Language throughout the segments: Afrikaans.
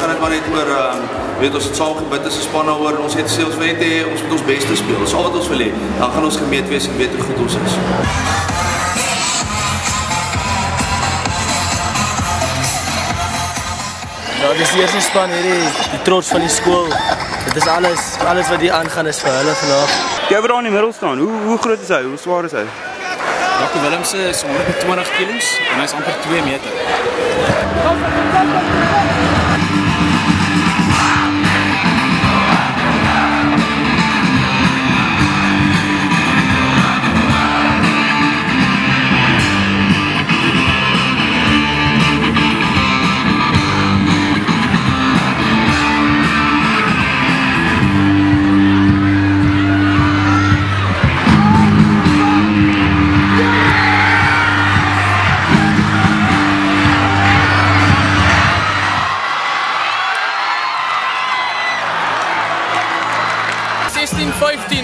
gaan dit maar net oor weet ons het saam gebid as 'n span daaroor en ons het gesê ons wil net hê ons moet ons beste speel. Dis al wat ons wil hê. Dan gaan ons gemeet wees en weet hoe goed ons is. Ja, dis die eerste span hierdie, die trots van die skool. Dit is alles wat hier aangaan is vir hulle vandag. Jy wat daar in die middel staan, hoe groot is hy? Hoe swaar is hy? Jacco Willemse is 120 kilos en hy is amper 2 meter.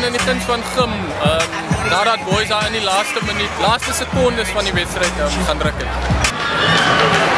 In die punt van Gim, nadat boys daar in die laaste sekondes van die wedstryd gaan druk het.